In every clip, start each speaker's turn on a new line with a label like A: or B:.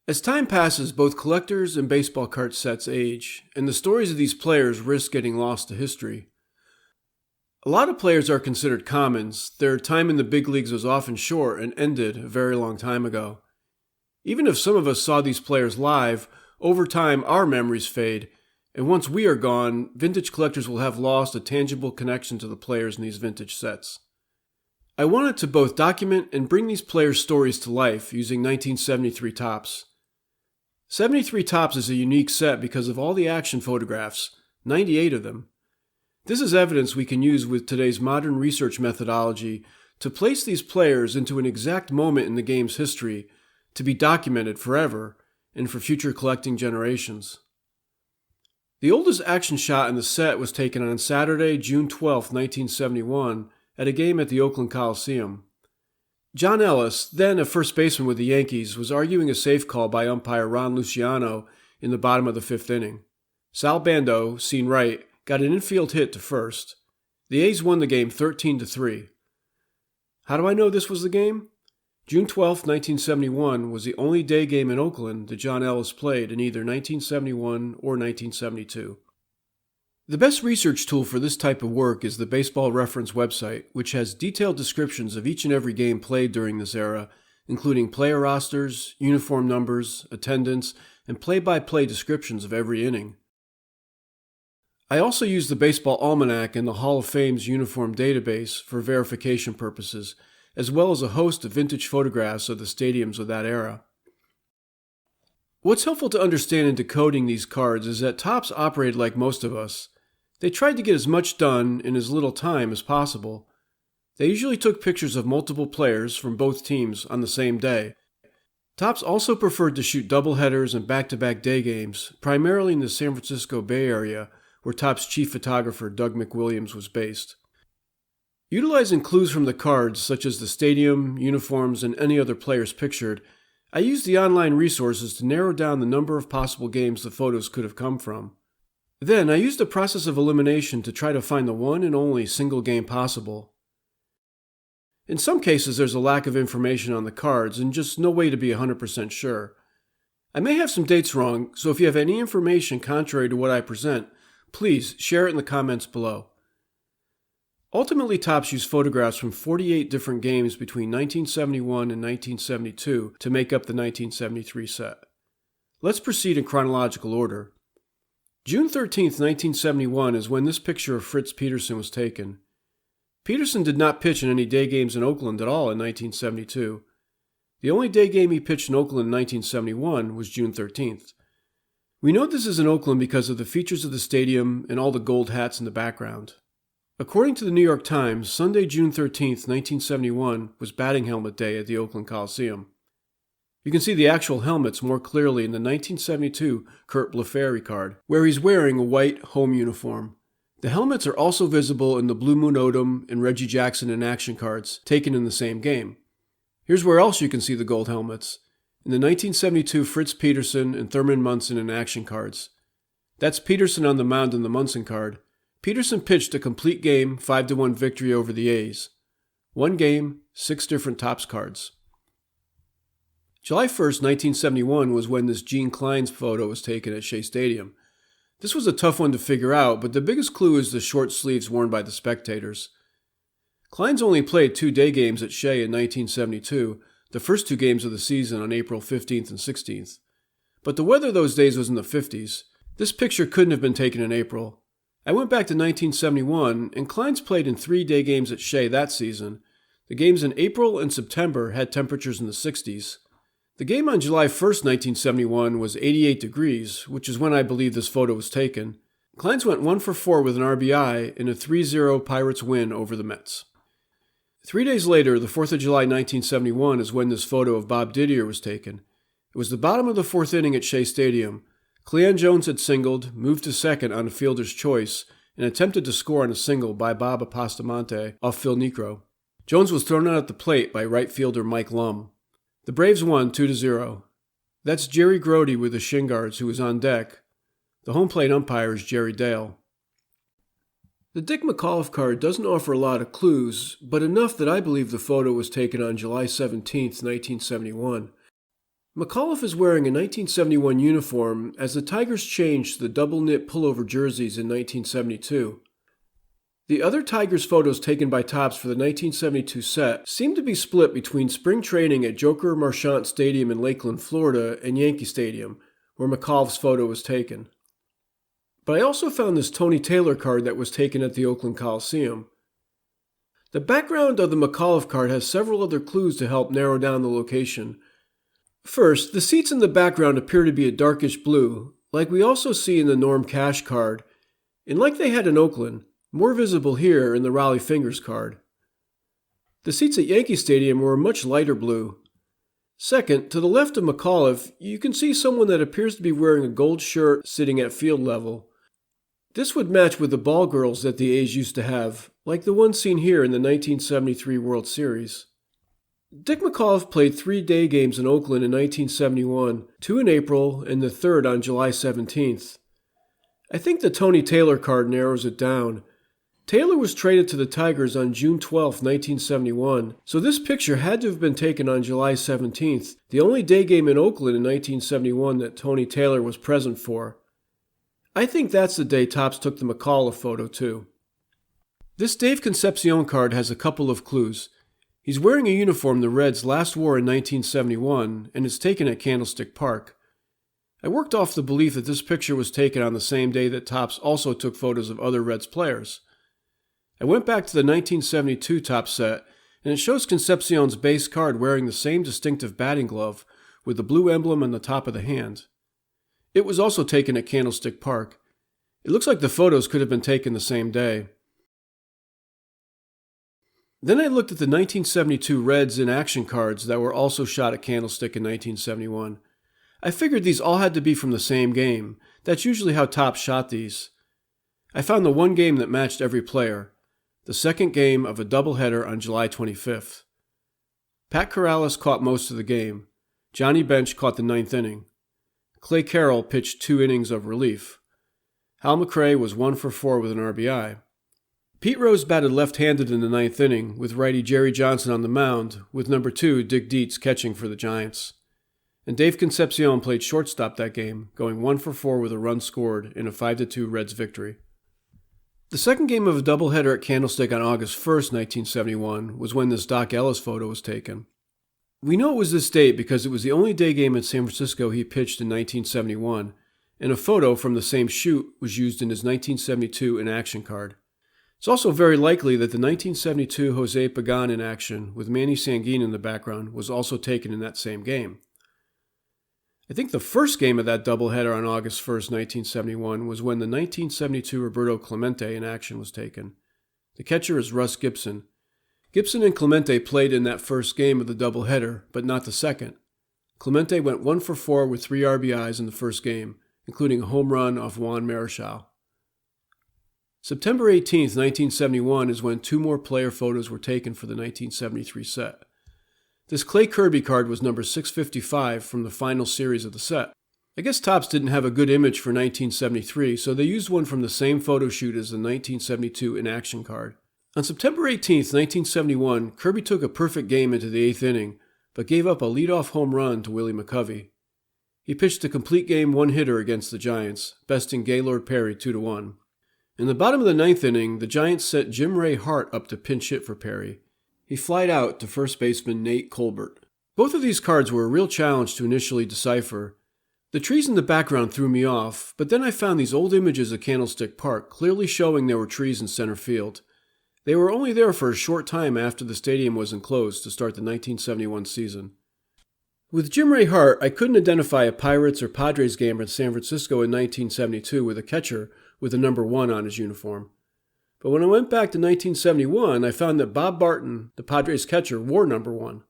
A: As time passes, both collectors and baseball card sets age, and the stories of these players risk getting lost to history. A lot of players are considered commons. Their time in the big leagues was often short and ended a very long time ago. Even if some of us saw these players live, over time our memories fade, and once we are gone, vintage collectors will have lost a tangible connection to the players in these vintage sets. I wanted to both document and bring these players' stories to life using 1973 Topps. 73 Topps is a unique set because of all the action photographs, 98 of them. This is evidence we can use with today's modern research methodology to place these players into an exact moment in the game's history to be documented forever and for future collecting generations. The oldest action shot in the set was taken on Saturday, June 12, 1971, at a game at the Oakland Coliseum. John Ellis, then a first baseman with the Yankees, was arguing a safe call by umpire Ron Luciano in the bottom of the fifth inning. Sal Bando, seen right, got an infield hit to first. The A's won the game 13-3. How do I know this was the game? June 12, 1971 was the only day game in Oakland that John Ellis played in either 1971 or 1972. The best research tool for this type of work is the Baseball Reference website, which has detailed descriptions of each and every game played during this era, including player rosters, uniform numbers, attendance, and play-by-play descriptions of every inning. I also use the Baseball Almanac and the Hall of Fame's uniform database for verification purposes, as well as a host of vintage photographs of the stadiums of that era. What's helpful to understand in decoding these cards is that Topps operated like most of us. They tried to get as much done in as little time as possible. They usually took pictures of multiple players from both teams on the same day. Topps also preferred to shoot doubleheaders and back-to-back day games, primarily in the San Francisco Bay Area, where Topps chief photographer Doug McWilliams was based. Utilizing clues from the cards, such as the stadium, uniforms, and any other players pictured, I used the online resources to narrow down the number of possible games the photos could have come from. Then I used a process of elimination to try to find the one and only single game possible. In some cases, there's a lack of information on the cards and just no way to be 100% sure. I may have some dates wrong, so if you have any information contrary to what I present, please share it in the comments below. Ultimately, Topps used photographs from 48 different games between 1971 and 1972 to make up the 1973 set. Let's proceed in chronological order. June 13, 1971 is when this picture of Fritz Peterson was taken. Peterson did not pitch in any day games in Oakland at all in 1972. The only day game he pitched in Oakland in 1971 was June 13th. We know this is in Oakland because of the features of the stadium and all the gold hats in the background. According to the New York Times, Sunday, June 13, 1971 was batting helmet day at the Oakland Coliseum. You can see the actual helmets more clearly in the 1972 Kurt Blefary card, where he's wearing a white home uniform. The helmets are also visible in the Blue Moon Odom and Reggie Jackson in action cards, taken in the same game. Here's where else you can see the gold helmets. In the 1972 Fritz Peterson and Thurman Munson in action cards. That's Peterson on the mound in the Munson card. Peterson pitched a complete game, 5-1 victory over the A's. One game, 6 different Topps cards. July 1st, 1971 was when this Gene Klein's photo was taken at Shea Stadium. This was a tough one to figure out, but the biggest clue is the short sleeves worn by the spectators. Klein's only played 2 day games at Shea in 1972, the first 2 games of the season on April 15th and 16th. But the weather those days was in the 50s. This picture couldn't have been taken in April. I went back to 1971, and Klein's played in 3 day games at Shea that season. The games in April and September had temperatures in the 60s. The game on July 1st, 1971 was 88 degrees, which is when I believe this photo was taken. Klein's went 1 for 4 with an RBI in a 3-0 Pirates win over the Mets. 3 days later, the 4th of July 1971 is when this photo of Bob Didier was taken. It was the bottom of the 4th inning at Shea Stadium. Cleon Jones had singled, moved to second on a fielder's choice, and attempted to score on a single by Bob Apostamente off Phil Niekro. Jones was thrown out at the plate by right fielder Mike Lum. The Braves won 2-0. That's Jerry Grody with the shin guards who was on deck. The home plate umpire is Jerry Dale. The Dick McAuliffe card doesn't offer a lot of clues, but enough that I believe the photo was taken on July 17, 1971. McAuliffe is wearing a 1971 uniform as the Tigers changed to the double-knit pullover jerseys in 1972. The other Tigers photos taken by Topps for the 1972 set seem to be split between spring training at Joker Marchant Stadium in Lakeland, Florida, and Yankee Stadium, where McAuliffe's photo was taken. But I also found this Tony Taylor card that was taken at the Oakland Coliseum. The background of the McAuliffe card has several other clues to help narrow down the location. First, the seats in the background appear to be a darkish blue, like we also see in the Norm Cash card, and like they had in Oakland, more visible here in the Raleigh Fingers card. The seats at Yankee Stadium were a much lighter blue. Second, to the left of McAuliffe, you can see someone that appears to be wearing a gold shirt sitting at field level. This would match with the ball girls that the A's used to have, like the one seen here in the 1973 World Series. Dick McAuliffe played 3 day games in Oakland in 1971, 2 in April and the third on July 17th. I think the Tony Taylor card narrows it down. Taylor was traded to the Tigers on June 12, 1971, so this picture had to have been taken on July 17th, the only day game in Oakland in 1971 that Tony Taylor was present for. I think that's the day Topps took the McAuliffe photo too. This Dave Concepcion card has a couple of clues. He's wearing a uniform the Reds last wore in 1971 and is taken at Candlestick Park. I worked off the belief that this picture was taken on the same day that Topps also took photos of other Reds players. I went back to the 1972 Topps set, and it shows Concepcion's base card wearing the same distinctive batting glove with the blue emblem on the top of the hand. It was also taken at Candlestick Park. It looks like the photos could have been taken the same day. Then I looked at the 1972 Reds in action cards that were also shot at Candlestick in 1971. I figured these all had to be from the same game. That's usually how Topps shot these. I found the one game that matched every player, the second game of a doubleheader on July 25th. Pat Corrales caught most of the game. Johnny Bench caught the 9th inning. Clay Carroll pitched 2 innings of relief. Hal McRae was 1 for 4 with an RBI. Pete Rose batted left-handed in the 9th inning, with righty Jerry Johnson on the mound, with number 2 Dick Dietz catching for the Giants. And Dave Concepcion played shortstop that game, going 1 for 4 with a run scored in a 5-2 Reds victory. The second game of a doubleheader at Candlestick on August 1st, 1971, was when this Doc Ellis photo was taken. We know it was this date because it was the only day game in San Francisco he pitched in 1971, and a photo from the same shoot was used in his 1972 in action card. It's also very likely that the 1972 Jose Pagan in action with Manny Sanguin in the background was also taken in that same game. I think the first game of that doubleheader on August 1st, 1971 was when the 1972 Roberto Clemente in action was taken. The catcher is Russ Gibson. Gibson and Clemente played in that first game of the doubleheader, but not the second. Clemente went 1 for 4 with 3 RBIs in the first game, including a home run off Juan Marichal. September 18, 1971 is when 2 more player photos were taken for the 1973 set. This Clay Kirby card was number 655 from the final series of the set. I guess Topps didn't have a good image for 1973, so they used one from the same photo shoot as the 1972 in action card. On September 18, 1971, Kirby took a perfect game into the 8th inning, but gave up a leadoff home run to Willie McCovey. He pitched a complete game 1-hitter against the Giants, besting Gaylord Perry 2-1. In the bottom of the 9th inning, the Giants set Jim Ray Hart up to pinch hit for Perry. He flied out to first baseman Nate Colbert. Both of these cards were a real challenge to initially decipher. The trees in the background threw me off, but then I found these old images of Candlestick Park clearly showing there were trees in center field. They were only there for a short time after the stadium was enclosed to start the 1971 season. With Jim Ray Hart, I couldn't identify a Pirates or Padres game in San Francisco in 1972 with a catcher with the number 1 on his uniform. But when I went back to 1971, I found that Bob Barton, the Padres catcher, wore number 1.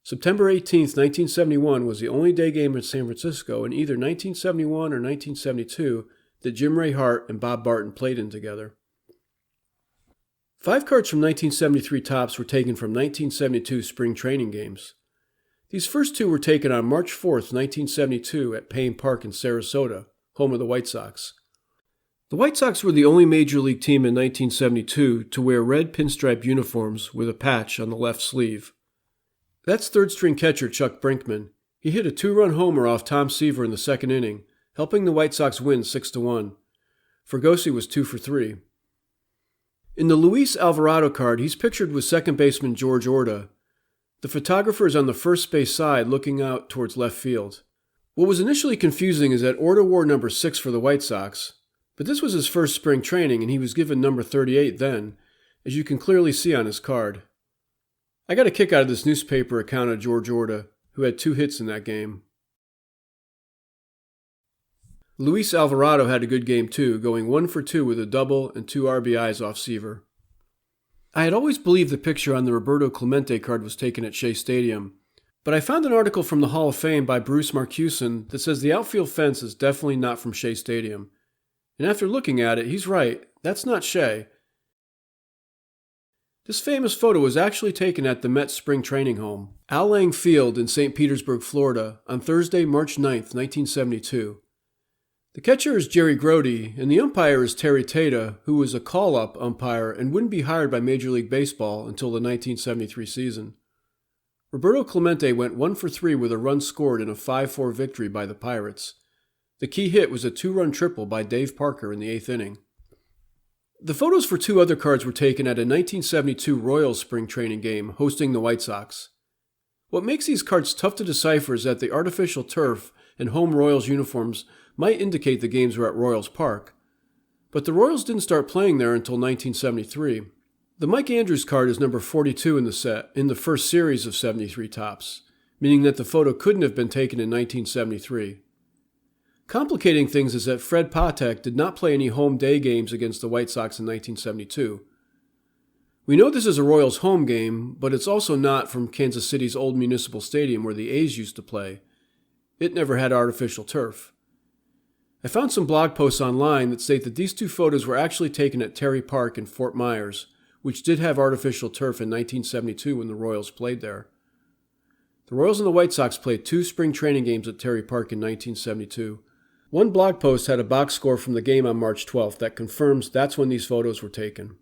A: September 18, 1971 was the only day game in San Francisco in either 1971 or 1972 that Jim Ray Hart and Bob Barton played in together. 5 cards from 1973 Topps were taken from 1972 spring training games. These first 2 were taken on March 4, 1972 at Payne Park in Sarasota, home of the White Sox. The White Sox were the only major league team in 1972 to wear red pinstripe uniforms with a patch on the left sleeve. That's third-string catcher Chuck Brinkman. He hit a 2-run homer off Tom Seaver in the second inning, helping the White Sox win 6-1. Fregosi was 2 for 3. In the Luis Alvarado card, he's pictured with second baseman George Orta. The photographer is on the first base side looking out towards left field. What was initially confusing is that Orta wore number 6 for the White Sox, but this was his first spring training and he was given number 38 then, as you can clearly see on his card. I got a kick out of this newspaper account of George Orta, who had 2 hits in that game. Luis Alvarado had a good game too, going 1 for 2 with a double and 2 RBIs off Seaver. I had always believed the picture on the Roberto Clemente card was taken at Shea Stadium, but I found an article from the Hall of Fame by Bruce Marcuson that says the outfield fence is definitely not from Shea Stadium. And after looking at it, he's right, that's not Shea. This famous photo was actually taken at the Mets spring training home, Al Lang Field in St. Petersburg, Florida, on Thursday, March 9th, 1972. The catcher is Jerry Grody, and the umpire is Terry Tata, who was a call-up umpire and wouldn't be hired by Major League Baseball until the 1973 season. Roberto Clemente went 1 for 3 with a run scored in a 5-4 victory by the Pirates. The key hit was a 2-run triple by Dave Parker in the 8th inning. The photos for 2 other cards were taken at a 1972 Royals spring training game hosting the White Sox. What makes these cards tough to decipher is that the artificial turf and home Royals uniforms might indicate the games were at Royals Park, but the Royals didn't start playing there until 1973. The Mike Andrews card is number 42 in the set, in the first series of 73 tops, meaning that the photo couldn't have been taken in 1973. Complicating things is that Fred Patek did not play any home day games against the White Sox in 1972. We know this is a Royals home game, but it's also not from Kansas City's old municipal stadium where the A's used to play. It never had artificial turf. I found some blog posts online that state that these 2 photos were actually taken at Terry Park in Fort Myers, which did have artificial turf in 1972 when the Royals played there. The Royals and the White Sox played 2 spring training games at Terry Park in 1972. One blog post had a box score from the game on March 12th that confirms that's when these photos were taken.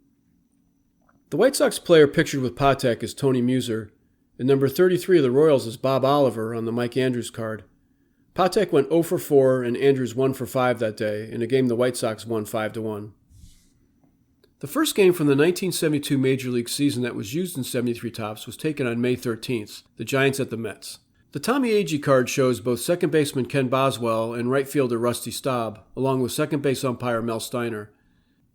A: The White Sox player pictured with Patek is Tony Muser, and number 33 of the Royals is Bob Oliver on the Mike Andrews card. Patek went 0 for 4 and Andrews 1 for 5 that day, in a game the White Sox won 5-1. The first game from the 1972 Major League season that was used in 73 tops was taken on May 13th, the Giants at the Mets. The Tommie Agee card shows both second baseman Ken Boswell and right fielder Rusty Staub, along with second base umpire Mel Steiner.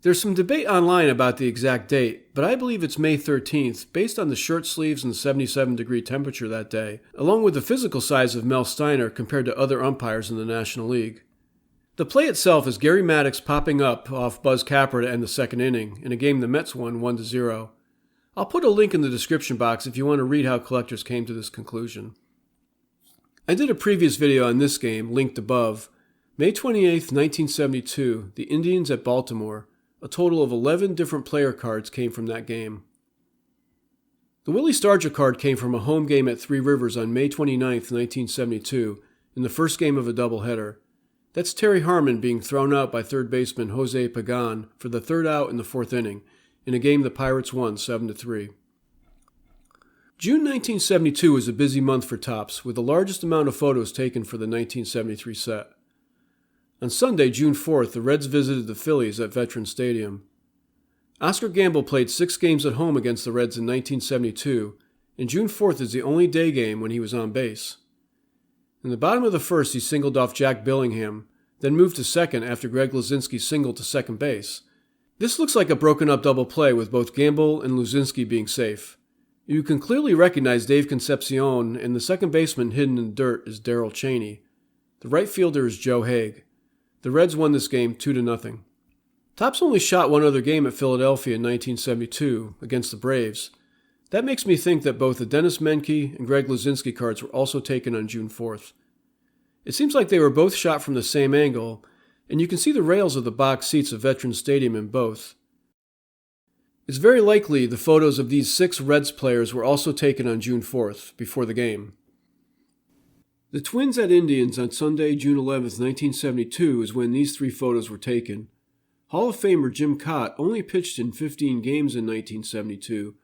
A: There's some debate online about the exact date, but I believe it's May 13th, based on the shirt sleeves and 77-degree temperature that day, along with the physical size of Mel Steiner compared to other umpires in the National League. The play itself is Gary Maddox popping up off Buzz Capra to end the second inning, in a game the Mets won 1-0. I'll put a link in the description box if you want to read how collectors came to this conclusion. I did a previous video on this game, linked above. May 28, 1972, the Indians at Baltimore. A total of 11 different player cards came from that game. The Willie Stargell card came from a home game at Three Rivers on May 29, 1972, in the first game of a doubleheader. That's Terry Harmon being thrown out by third baseman Jose Pagan for the 3rd out in the 4th inning, in a game the Pirates won 7-3. June 1972 was a busy month for Topps, with the largest amount of photos taken for the 1973 set. On Sunday, June 4th, the Reds visited the Phillies at Veterans Stadium. Oscar Gamble played 6 games at home against the Reds in 1972, and June 4th is the only day game when he was on base. In the bottom of the first, he singled off Jack Billingham, then moved to second after Greg Luzinski singled to second base. This looks like a broken-up double play with both Gamble and Luzinski being safe. You can clearly recognize Dave Concepcion, and the second baseman hidden in the dirt is Darrell Chaney. The right fielder is Joe Haig. The Reds won this game 2-0. Topps only shot one other game at Philadelphia in 1972 against the Braves. That makes me think that both the Dennis Menke and Greg Luzinski cards were also taken on June 4th. It seems like they were both shot from the same angle, and you can see the rails of the box seats of Veterans Stadium in both. It's very likely the photos of these 6 Reds players were also taken on June 4th, before the game. The Twins at Indians on Sunday, June 11, 1972 is when these 3 photos were taken. Hall of Famer Jim Cott only pitched in 15 games in 1972,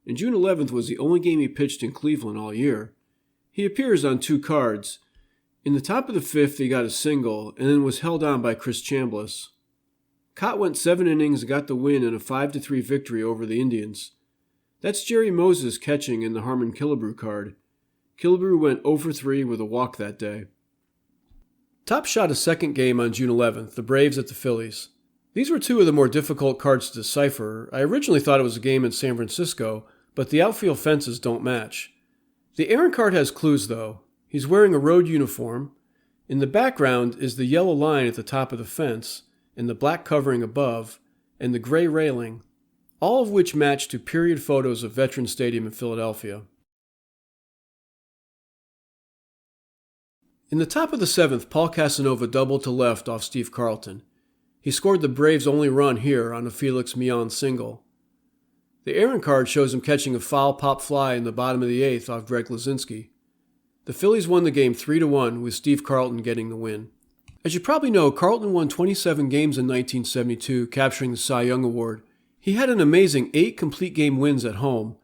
A: and June 11th was the only game he pitched in Cleveland all year. He appears on 2 cards. In the top of the 5th, he got a single, and then was held on by Chris Chambliss. Cott went 7 innings and got the win in a 5-3 victory over the Indians. That's Jerry Moses catching in the Harmon Killebrew card. Killebrew went 0 for 3 with a walk that day. Top shot a second game on June 11th, the Braves at the Phillies. These were 2 of the more difficult cards to decipher. I originally thought it was a game in San Francisco, but the outfield fences don't match. The Aaron card has clues, though. He's wearing a road uniform. In the background is the yellow line at the top of the fence, and the black covering above, and the gray railing, all of which match to period photos of Veterans Stadium in Philadelphia. In the top of the 7th, Paul Casanova doubled to left off Steve Carlton. He scored the Braves' only run here on a Felix Millan single. The Aaron card shows him catching a foul pop fly in the bottom of the 8th off Greg Lazinski. The Phillies won the game 3-1 with Steve Carlton getting the win. As you probably know, Carlton won 27 games in 1972, capturing the Cy Young Award. He had an amazing 8 complete game wins at home.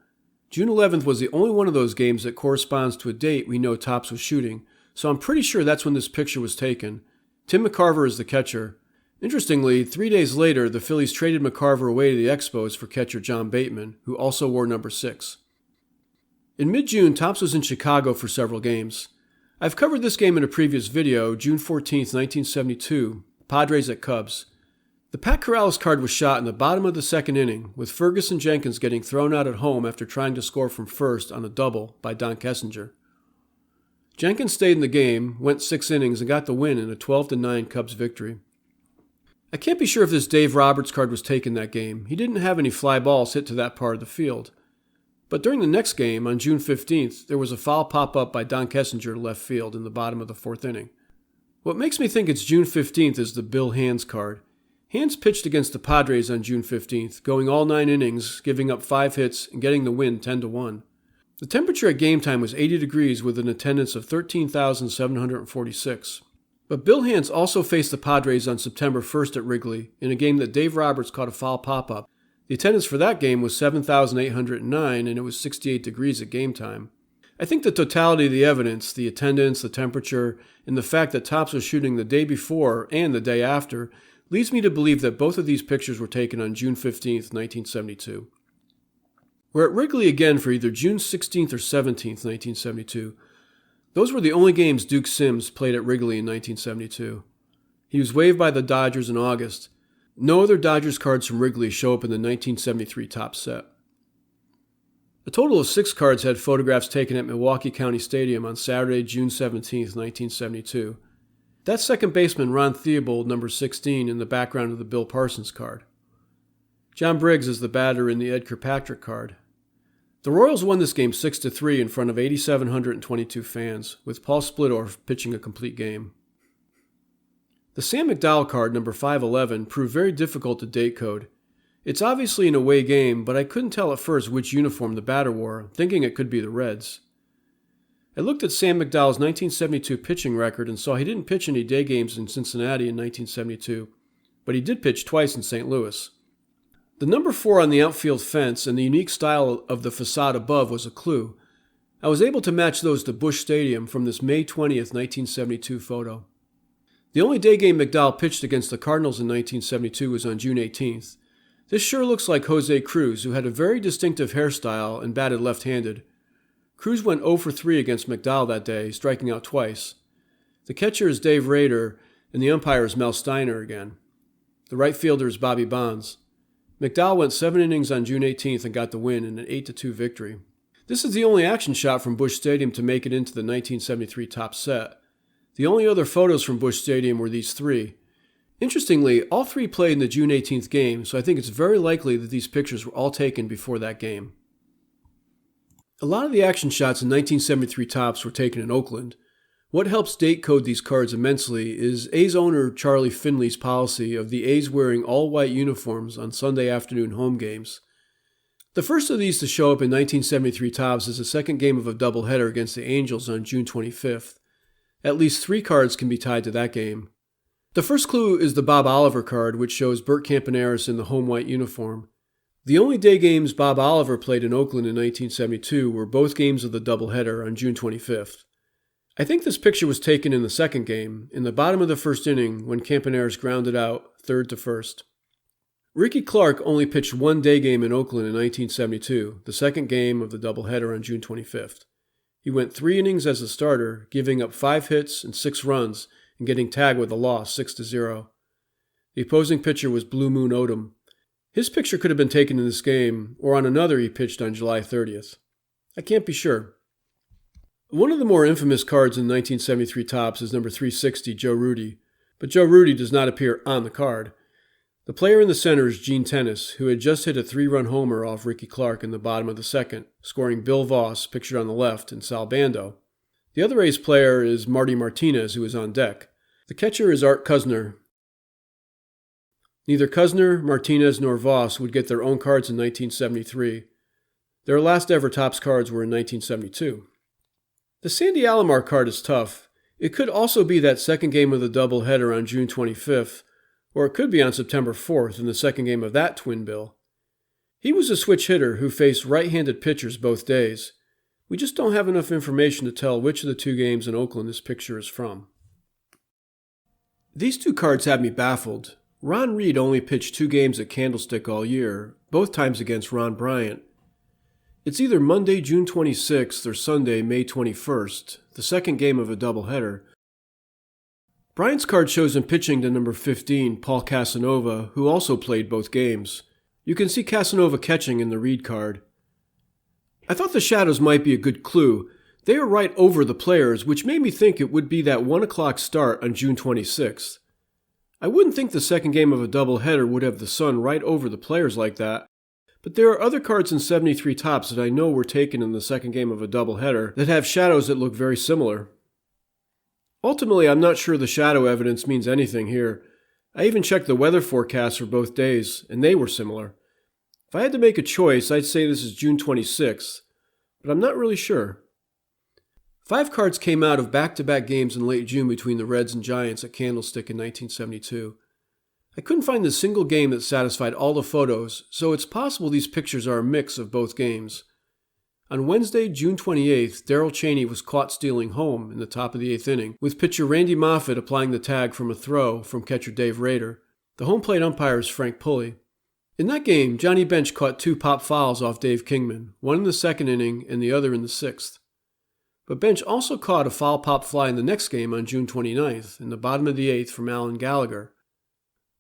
A: June 11th was the only one of those games that corresponds to a date we know Topps was shooting, so I'm pretty sure that's when this picture was taken. Tim McCarver is the catcher. Interestingly, 3 days later, the Phillies traded McCarver away to the Expos for catcher John Bateman, who also wore number 6. In mid-June, Topps was in Chicago for several games. I've covered this game in a previous video, June 14, 1972, Padres at Cubs. The Pat Corrales card was shot in the bottom of the 2nd inning, with Ferguson Jenkins getting thrown out at home after trying to score from first on a double by Don Kessinger. Jenkins stayed in the game, went 6 innings, and got the win in a 12-9 Cubs victory. I can't be sure if this Dave Roberts card was taken that game. He didn't have any fly balls hit to that part of the field. But during the next game, on June 15th, there was a foul pop-up by Don Kessinger to left field in the bottom of the 4th inning. What makes me think it's June 15th is the Bill Hands card. Hands pitched against the Padres on June 15th, going all 9 innings, giving up 5 hits, and getting the win 10-1. The temperature at game time was 80 degrees with an attendance of 13,746. But Bill Hands also faced the Padres on September 1st at Wrigley in a game that Dave Roberts caught a foul pop-up. The attendance for that game was 7,809 and it was 68 degrees at game time. I think the totality of the evidence, the attendance, the temperature, and the fact that Topps was shooting the day before and the day after leads me to believe that both of these pictures were taken on June 15th, 1972. We're at Wrigley again for either June 16th or 17th, 1972. Those were the only games Duke Sims played at Wrigley in 1972. He was waived by the Dodgers in August. No other Dodgers cards from Wrigley show up in the 1973 Topps set. A total of 6 cards had photographs taken at Milwaukee County Stadium on Saturday, June 17, 1972. That's second baseman Ron Theobald, number 16, in the background of the Bill Parsons card. John Briggs is the batter in the Ed Kirkpatrick card. The Royals won this game 6-3 in front of 8,722 fans, with Paul Splittorff pitching a complete game. The Sam McDowell card, number 511, proved very difficult to date code. It's obviously an away game, but I couldn't tell at first which uniform the batter wore, thinking it could be the Reds. I looked at Sam McDowell's 1972 pitching record and saw he didn't pitch any day games in Cincinnati in 1972, but he did pitch twice in St. Louis. The number 4 on the outfield fence and the unique style of the facade above was a clue. I was able to match those to Busch Stadium from this May 20th, 1972 photo. The only day game McDowell pitched against the Cardinals in 1972 was on June 18th. This sure looks like Jose Cruz, who had a very distinctive hairstyle and batted left-handed. Cruz went 0 for 3 against McDowell that day, striking out twice. The catcher is Dave Rader, and the umpire is Mel Steiner again. The right fielder is Bobby Bonds. McDowell went 7 innings on June 18th and got the win in an 8-2 victory. This is the only action shot from Busch Stadium to make it into the 1973 Topps set. The only other photos from Busch Stadium were these 3. Interestingly, all 3 played in the June 18th game, so I think it's very likely that these pictures were all taken before that game. A lot of the action shots in 1973 Topps were taken in Oakland. What helps date code these cards immensely is A's owner Charlie Finley's policy of the A's wearing all-white uniforms on Sunday afternoon home games. The first of these to show up in 1973 Topps is the second game of a doubleheader against the Angels on June 25th. At least 3 cards can be tied to that game. The first clue is the Bob Oliver card, which shows Bert Campaneris in the home white uniform. The only day games Bob Oliver played in Oakland in 1972 were both games of the doubleheader on June 25th. I think this picture was taken in the second game, in the bottom of the first inning when Campaneris grounded out, third to first. Ricky Clark only pitched one day game in Oakland in 1972, the second game of the doubleheader on June 25th. He went 3 innings as a starter, giving up 5 hits and 6 runs and getting tagged with a loss 6-0. The opposing pitcher was Blue Moon Odom. His picture could have been taken in this game or on another he pitched on July 30th. I can't be sure. One of the more infamous cards in 1973 Topps is number 360, Joe Rudi, but Joe Rudi does not appear on the card. The player in the center is Gene Tennis, who had just hit a 3-run homer off Ricky Clark in the bottom of the second, scoring Bill Voss, pictured on the left, and Sal Bando. The other A's player is Marty Martinez, who is on deck. The catcher is Art Cuzner. Neither Cuzner, Martinez, nor Voss would get their own cards in 1973. Their last ever Topps cards were in 1972. The Sandy Alomar card is tough. It could also be that second game of the doubleheader on June 25th, or it could be on September 4th in the second game of that twin bill. He was a switch hitter who faced right-handed pitchers both days. We just don't have enough information to tell which of the 2 games in Oakland this picture is from. These 2 cards have me baffled. Ron Reed only pitched 2 games at Candlestick all year, both times against Ron Bryant. It's either Monday, June 26th or Sunday, May 21st, the second game of a doubleheader. Bryant's card shows him pitching to number 15, Paul Casanova, who also played both games. You can see Casanova catching in the Reed card. I thought the shadows might be a good clue. They are right over the players, which made me think it would be that 1 o'clock start on June 26th. I wouldn't think the second game of a doubleheader would have the sun right over the players like that, but there are other cards in 73 Topps that I know were taken in the second game of a doubleheader that have shadows that look very similar. Ultimately, I'm not sure the shadow evidence means anything here. I even checked the weather forecasts for both days, and they were similar. If I had to make a choice, I'd say this is June 26th, but I'm not really sure. 5 cards came out of back-to-back games in late June between the Reds and Giants at Candlestick in 1972. I couldn't find a single game that satisfied all the photos, so it's possible these pictures are a mix of both games. On Wednesday, June 28th, Darrell Chaney was caught stealing home in the top of the 8th inning, with pitcher Randy Moffett applying the tag from a throw from catcher Dave Rader. The home plate umpire is Frank Pulley. In that game, Johnny Bench caught 2 pop fouls off Dave Kingman, one in the second inning and the other in the 6th. But Bench also caught a foul pop fly in the next game on June 29th, in the bottom of the 8th from Alan Gallagher.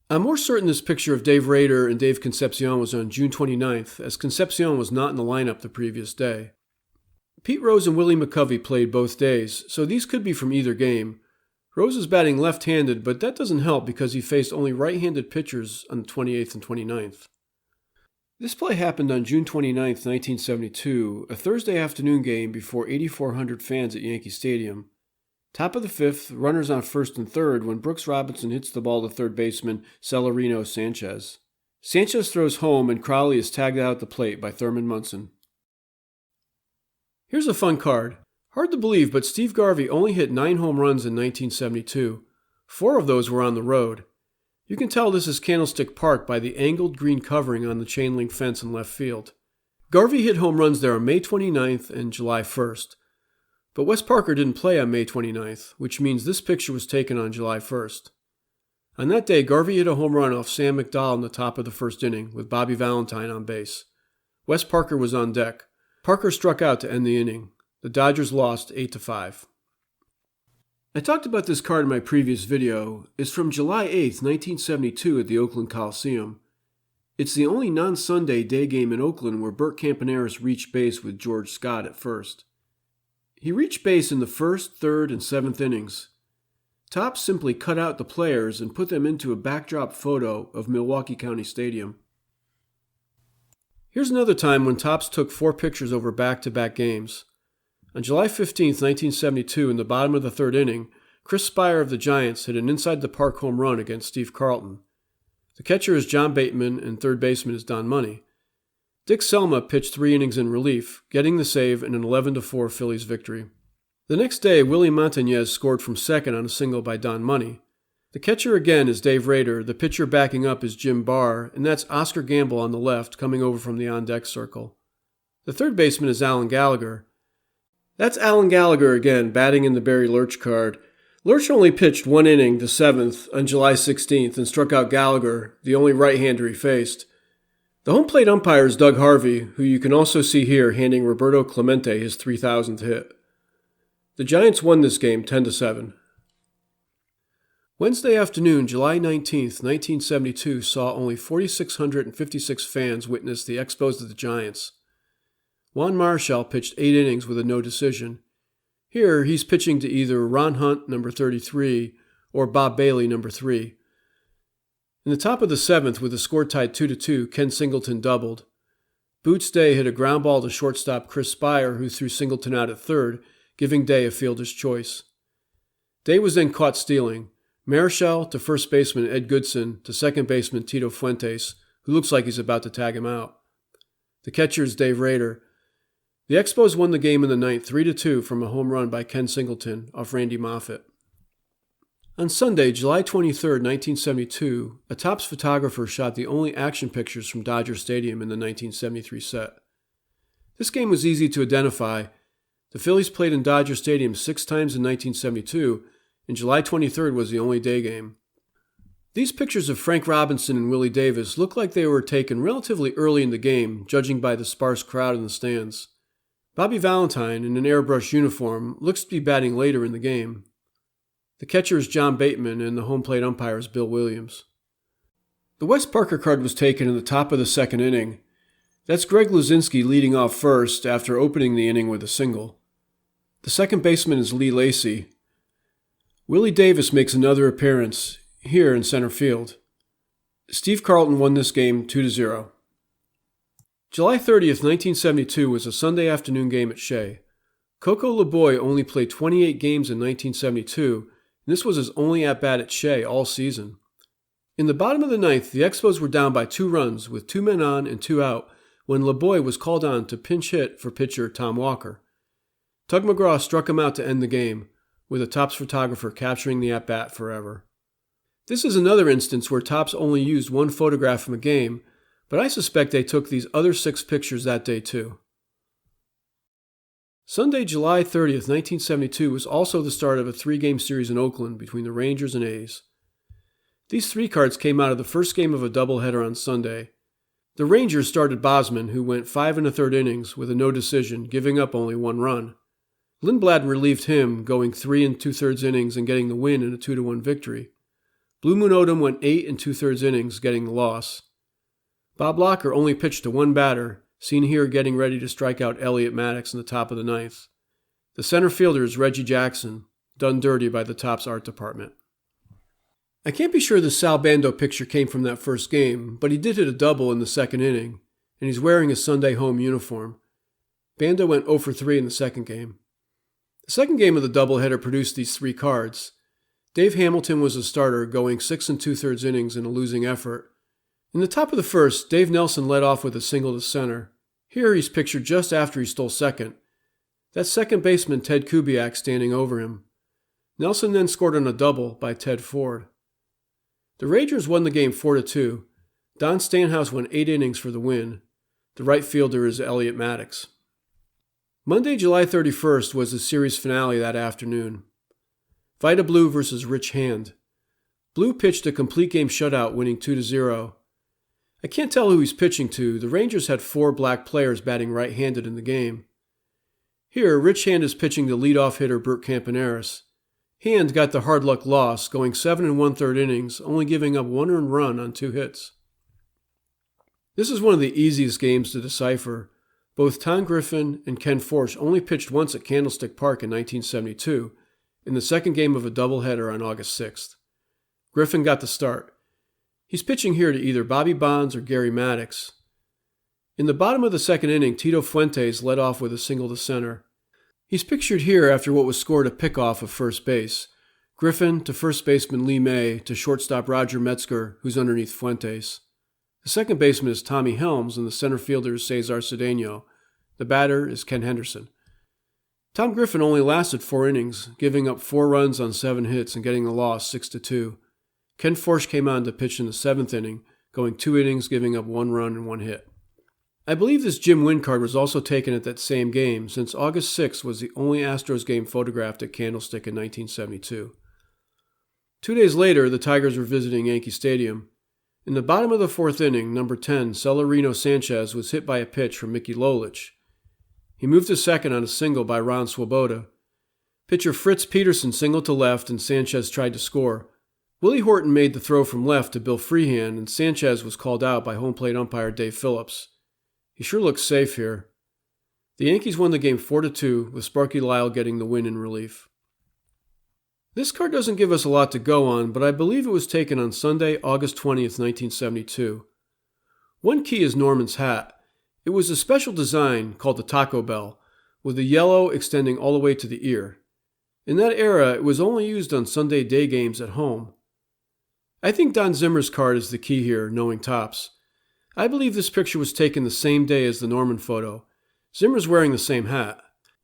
A: I'm more certain this picture of Dave Rader and Dave Concepcion was on June 29th, as Concepcion was not in the lineup the previous day. Pete Rose and Willie McCovey played both days, so these could be from either game. Rose is batting left-handed, but that doesn't help because he faced only right-handed pitchers on the 28th and 29th. This play happened on June 29, 1972, a Thursday afternoon game before 8,400 fans at Yankee Stadium. Top of the 5th, runners on first and third when Brooks Robinson hits the ball to third baseman Celerino Sanchez. Sanchez throws home and Crowley is tagged out at the plate by Thurman Munson. Here's a fun card. Hard to believe, but Steve Garvey only hit 9 home runs in 1972. 4 of those were on the road. You can tell this is Candlestick Park by the angled green covering on the chain link fence in left field. Garvey hit home runs there on May 29th and July 1st. But Wes Parker didn't play on May 29th, which means this picture was taken on July 1st. On that day, Garvey hit a home run off Sam McDowell in the top of the first inning, with Bobby Valentine on base. Wes Parker was on deck. Parker struck out to end the inning. The Dodgers lost 8-5. I talked about this card in my previous video. It's from July 8, 1972 at the Oakland Coliseum. It's the only non-Sunday day game in Oakland where Bert Campaneris reached base with George Scott at first. He reached base in the first, third, and 7th innings. Topps simply cut out the players and put them into a backdrop photo of Milwaukee County Stadium. Here's another time when Topps took 4 pictures over back-to-back games. On July 15, 1972, in the bottom of the 3rd inning, Chris Spire of the Giants hit an inside-the-park home run against Steve Carlton. The catcher is John Bateman and third baseman is Don Money. Dick Selma pitched 3 innings in relief, getting the save in an 11-4 Phillies victory. The next day, Willie Montañez scored from second on a single by Don Money. The catcher again is Dave Rader, the pitcher backing up is Jim Barr, and that's Oscar Gamble on the left coming over from the on-deck circle. The third baseman is Alan Gallagher. That's Alan Gallagher again, batting in the Barry Lurch card. Lurch only pitched one inning to seventh on July 16th and struck out Gallagher, the only right-hander he faced. The home plate umpire is Doug Harvey, who you can also see here handing Roberto Clemente his 3,000th hit. The Giants won this game 10-7. Wednesday afternoon, July 19th, 1972, saw only 4,656 fans witness the Expos of the Giants. Juan Marichal pitched 8 innings with a no decision. Here, he's pitching to either Ron Hunt, number 33, or Bob Bailey, number 3. In the top of the 7th, with the score tied 2-2, Ken Singleton doubled. Boots Day hit a ground ball to shortstop Chris Spire, who threw Singleton out at third, giving Day a fielder's choice. Day was then caught stealing. Marichal to first baseman Ed Goodson to second baseman Tito Fuentes, who looks like he's about to tag him out. The catcher is Dave Rader. The Expos won the game in the ninth 3-2 from a home run by Ken Singleton off Randy Moffett. On Sunday, July 23, 1972, a Topps photographer shot the only action pictures from Dodger Stadium in the 1973 set. This game was easy to identify. The Phillies played in Dodger Stadium 6 times in 1972, and July 23rd was the only day game. These pictures of Frank Robinson and Willie Davis look like they were taken relatively early in the game, judging by the sparse crowd in the stands. Bobby Valentine, in an airbrush uniform, looks to be batting later in the game. The catcher is John Bateman, and the home plate umpire is Bill Williams. The Wes Parker card was taken in the top of the second inning. That's Greg Luzinski leading off first after opening the inning with a single. The second baseman is Lee Lacy. Willie Davis makes another appearance, here in center field. Steve Carlton won this game 2-0. July 30th, 1972 was a Sunday afternoon game at Shea. Coco LeBoy only played 28 games in 1972, and this was his only at-bat at Shea all season. In the bottom of the ninth, the Expos were down by 2 runs with 2 men on and 2 out when LeBoy was called on to pinch hit for pitcher Tom Walker. Tug McGraw struck him out to end the game, with a Topps photographer capturing the at-bat forever. This is another instance where Topps only used 1 photograph from a game, but I suspect they took these other 6 pictures that day too. Sunday, July 30th, 1972 was also the start of a 3-game series in Oakland between the Rangers and A's. These 3 cards came out of the first game of a doubleheader on Sunday. The Rangers started Bosman, who went 5 1/3 innings with a no decision, giving up only 1 run. Lindblad relieved him, going 3 2/3 innings and getting the win in a 2-1 victory. Blue Moon Odom went 8 2/3 innings, getting the loss. Bob Locker only pitched to 1 batter, seen here getting ready to strike out Elliott Maddox in the top of the ninth. The center fielder is Reggie Jackson, done dirty by the Topps art department. I can't be sure the Sal Bando picture came from that first game, but he did hit a double in the second inning, and he's wearing a Sunday home uniform. Bando went 0 for 3 in the second game. The second game of the doubleheader produced these 3 cards. Dave Hamilton was the starter, going 6 2/3 innings in a losing effort. In the top of the first, Dave Nelson led off with a single to center. Here he's pictured just after he stole second. That's second baseman Ted Kubiak standing over him. Nelson then scored on a double by Ted Ford. The Rangers won the game 4-2. Don Stanhouse went 8 innings for the win. The right fielder is Elliott Maddox. Monday, July 31st was the series finale that afternoon. Vida Blue versus Rich Hand. Blue pitched a complete game shutout, winning 2-0. I can't tell who he's pitching to. The Rangers had 4 black players batting right-handed in the game. Here, Rich Hand is pitching the leadoff hitter Bert Campaneris. Hand got the hard luck loss, going 7 1/3 innings, only giving up 1 earned run on 2 hits. This is one of the easiest games to decipher. Both Tom Griffin and Ken Forsch only pitched once at Candlestick Park in 1972, in the second game of a doubleheader on August 6th. Griffin got the start. He's pitching here to either Bobby Bonds or Gary Maddox. In the bottom of the second inning, Tito Fuentes led off with a single to center. He's pictured here after what was scored a pickoff of first base. Griffin to first baseman Lee May to shortstop Roger Metzger, who's underneath Fuentes. The second baseman is Tommy Helms, and the center fielder is Cesar Cedeno. The batter is Ken Henderson. Tom Griffin only lasted 4 innings, giving up 4 runs on 7 hits and getting the loss 6-2. Ken Forsch came on to pitch in the 7th inning, going 2 innings, giving up 1 run and 1 hit. I believe this Jim Wynn card was also taken at that same game, since August 6th was the only Astros game photographed at Candlestick in 1972. 2 days later, the Tigers were visiting Yankee Stadium. In the bottom of the 4th inning, number 10, Celerino Sanchez, was hit by a pitch from Mickey Lolich. He moved to second on a single by Ron Swoboda. Pitcher Fritz Peterson singled to left and Sanchez tried to score. Willie Horton made the throw from left to Bill Freehand, and Sanchez was called out by home plate umpire Dave Phillips. He sure looks safe here. The Yankees won the game 4-2, with Sparky Lyle getting the win in relief. This card doesn't give us a lot to go on, but I believe it was taken on Sunday, August 20th, 1972. One key is Norman's hat. It was a special design called the Taco Bell, with the yellow extending all the way to the ear. In that era, it was only used on Sunday day games at home. I think Don Zimmer's card is the key here, knowing Topps. I believe this picture was taken the same day as the Norman photo. Zimmer's wearing the same hat.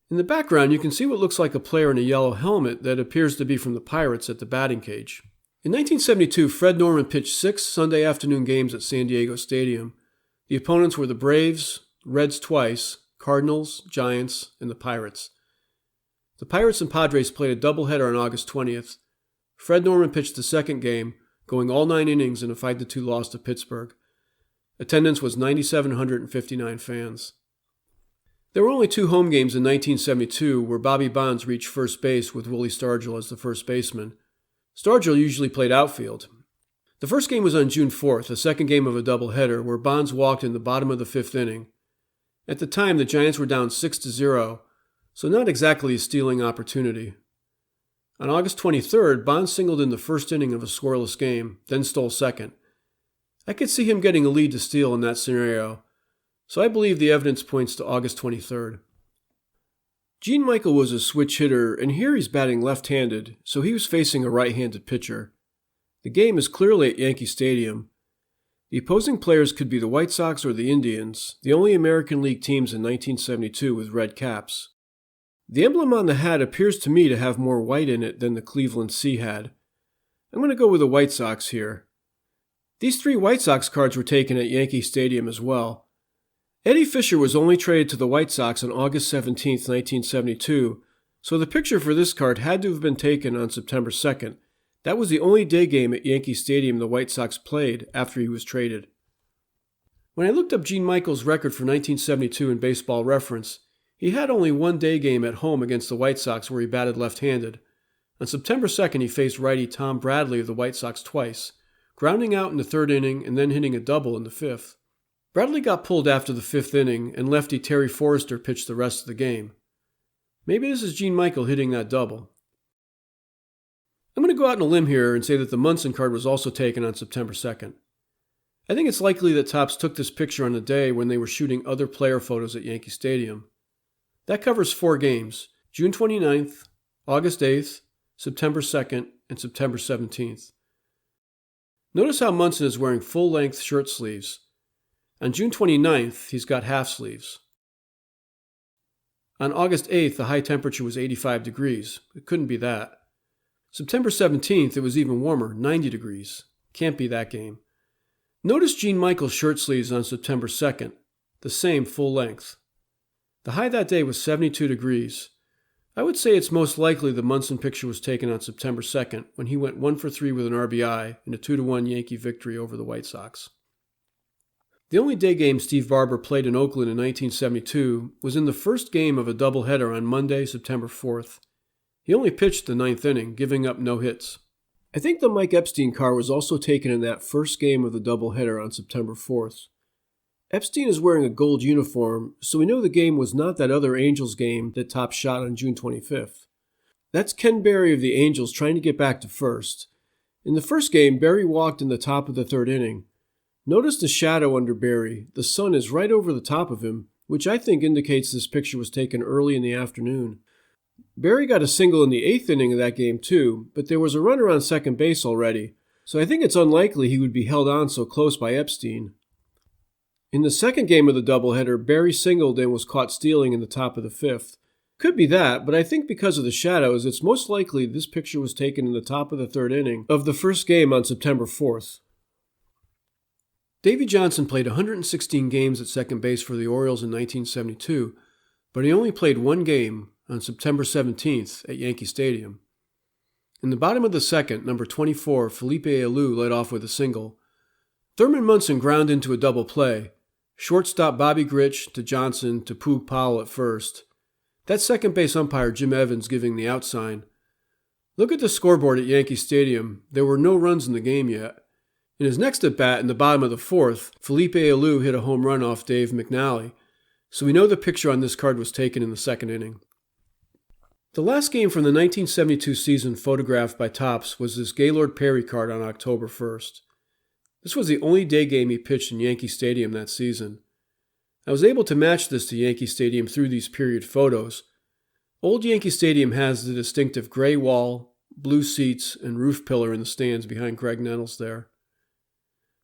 A: In the background, you can see what looks like a player in a yellow helmet that appears to be from the Pirates at the batting cage. In 1972, Fred Norman pitched 6 Sunday afternoon games at San Diego Stadium. The opponents were the Braves, Reds twice, Cardinals, Giants, and the Pirates. The Pirates and Padres played a doubleheader on August 20th. Fred Norman pitched the second game, going all 9 innings in a 5-2 loss to Pittsburgh. Attendance was 9,759 fans. There were only 2 home games in 1972 where Bobby Bonds reached first base with Willie Stargell as the first baseman. Stargell usually played outfield. The first game was on June 4th, the second game of a doubleheader, where Bonds walked in the bottom of the 5th inning. At the time, the Giants were down 6-0, so not exactly a stealing opportunity. On August 23rd, Bonds singled in the first inning of a scoreless game, then stole second. I could see him getting a lead to steal in that scenario, so I believe the evidence points to August 23rd. Gene Michael was a switch hitter, and here he's batting left-handed, so he was facing a right-handed pitcher. The game is clearly at Yankee Stadium. The opposing players could be the White Sox or the Indians, the only American League teams in 1972 with red caps. The emblem on the hat appears to me to have more white in it than the Cleveland C had. I'm going to go with the White Sox here. These 3 White Sox cards were taken at Yankee Stadium as well. Eddie Fisher was only traded to the White Sox on August 17, 1972, so the picture for this card had to have been taken on September 2nd. That was the only day game at Yankee Stadium the White Sox played after he was traded. When I looked up Gene Michael's record for 1972 in Baseball Reference, he had only 1 day game at home against the White Sox where he batted left-handed. On September 2nd, he faced righty Tom Bradley of the White Sox twice, grounding out in the 3rd inning and then hitting a double in the 5th. Bradley got pulled after the 5th inning, and lefty Terry Forrester pitched the rest of the game. Maybe this is Gene Michael hitting that double. I'm going to go out on a limb here and say that the Munson card was also taken on September 2nd. I think it's likely that Topps took this picture on a day when they were shooting other player photos at Yankee Stadium. That covers 4 games, June 29th, August 8th, September 2nd, and September 17th. Notice how Munson is wearing full-length shirt sleeves. On June 29th, he's got half sleeves. On August 8th, the high temperature was 85 degrees. It couldn't be that. September 17th, it was even warmer, 90 degrees. Can't be that game. Notice Gene Michael's shirt sleeves on September 2nd, the same full length. The high that day was 72 degrees. I would say it's most likely the Munson picture was taken on September 2nd when he went 1 for 3 with an RBI in a 2-1 Yankee victory over the White Sox. The only day game Steve Barber played in Oakland in 1972 was in the first game of a doubleheader on Monday, September 4th. He only pitched the 9th inning, giving up no hits. I think the Mike Epstein card was also taken in that first game of the doubleheader on September 4th. Epstein is wearing a gold uniform, so we know the game was not that other Angels game that Topps shot on June 25th. That's Ken Berry of the Angels trying to get back to first. In the first game, Berry walked in the top of the 3rd inning. Notice the shadow under Berry. The sun is right over the top of him, which I think indicates this picture was taken early in the afternoon. Berry got a single in the 8th inning of that game too, but there was a runner on second base already, so I think it's unlikely he would be held on so close by Epstein. In the second game of the doubleheader, Berry singled and was caught stealing in the top of the 5th. Could be that, but I think because of the shadows, it's most likely this picture was taken in the top of the third inning of the first game on September 4th. Davey Johnson played 116 games at second base for the Orioles in 1972, but he only played one game on September 17th at Yankee Stadium. In the bottom of the second, number 24, Felipe Alou led off with a single. Thurman Munson ground into a double play. Shortstop Bobby Grich to Johnson to Poog Powell at first. That's second base umpire Jim Evans giving the out sign. Look at the scoreboard at Yankee Stadium. There were no runs in the game yet. In his next at-bat in the bottom of the fourth, Felipe Alou hit a home run off Dave McNally, so we know the picture on this card was taken in the second inning. The last game from the 1972 season photographed by Topps was this Gaylord Perry card on October 1st. This was the only day game he pitched in Yankee Stadium that season. I was able to match this to Yankee Stadium through these period photos. Old Yankee Stadium has the distinctive gray wall, blue seats, and roof pillar in the stands behind Greg Nettles there.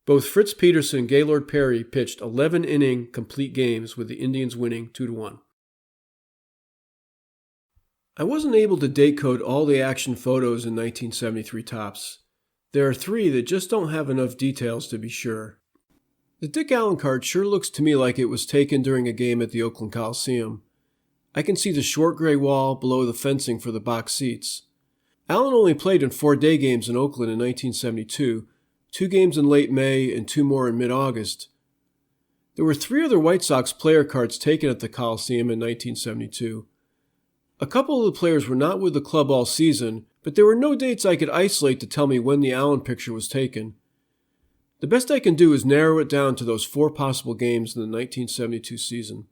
A: Both Fritz Peterson and Gaylord Perry pitched 11-inning complete games with the Indians winning 2-1. I wasn't able to date code all the action photos in 1973 Topps. There are 3 that just don't have enough details to be sure. The Dick Allen card sure looks to me like it was taken during a game at the Oakland Coliseum. I can see the short gray wall below the fencing for the box seats. Allen only played in 4 day games in Oakland in 1972, 2 games in late May and 2 more in mid-August. There were 3 other White Sox player cards taken at the Coliseum in 1972. A couple of the players were not with the club all season, but there were no dates I could isolate to tell me when the Allen picture was taken. The best I can do is narrow it down to those 4 possible games in the 1972 season.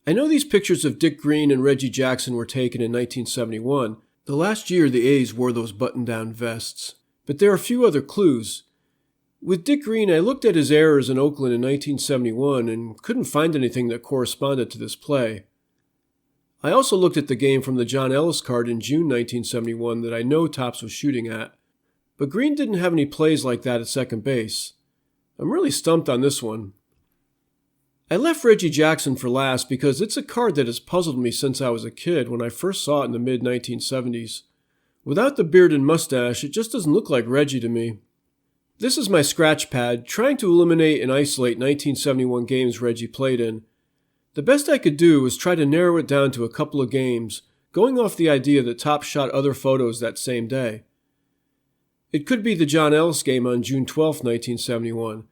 A: I know these pictures of Dick Green and Reggie Jackson were taken in 1971, the last year the A's wore those button-down vests. But there are a few other clues. With Dick Green, I looked at his errors in Oakland in 1971 and couldn't find anything that corresponded to this play. I also looked at the game from the John Ellis card in June 1971 that I know Topps was shooting at. But Green didn't have any plays like that at second base. I'm really stumped on this one. I left Reggie Jackson for last because it's a card that has puzzled me since I was a kid when I first saw it in the mid-1970s. Without the beard and mustache, it just doesn't look like Reggie to me. This is my scratch pad, trying to eliminate and isolate 1971 games Reggie played in. The best I could do was try to narrow it down to a couple of games, going off the idea that Topps shot other photos that same day. It could be the John Ellis game on June 12, 1971.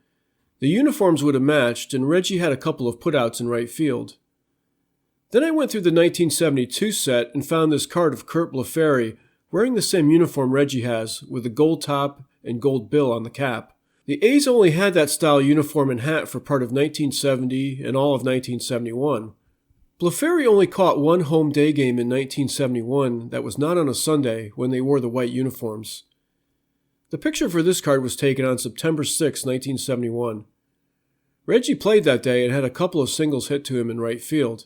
A: The uniforms would have matched, and Reggie had a couple of putouts in right field. Then I went through the 1972 set and found this card of Curt Blefary wearing the same uniform Reggie has, with a gold top and gold bill on the cap. The A's only had that style uniform and hat for part of 1970 and all of 1971. Blefary only caught one home day game in 1971 that was not on a Sunday when they wore the white uniforms. The picture for this card was taken on September 6, 1971. Reggie played that day and had a couple of singles hit to him in right field.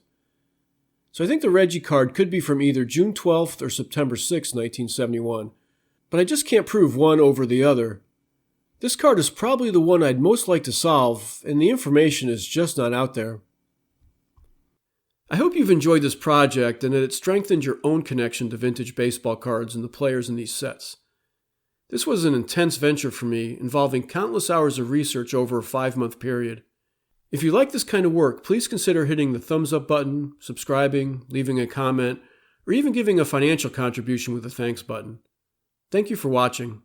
A: So I think the Reggie card could be from either June 12th or September 6, 1971, but I just can't prove one over the other. This card is probably the one I'd most like to solve, and the information is just not out there. I hope you've enjoyed this project and that it strengthened your own connection to vintage baseball cards and the players in these sets. This was an intense venture for me, involving countless hours of research over a 5-month period. If you like this kind of work, please consider hitting the thumbs up button, subscribing, leaving a comment, or even giving a financial contribution with a thanks button. Thank you for watching.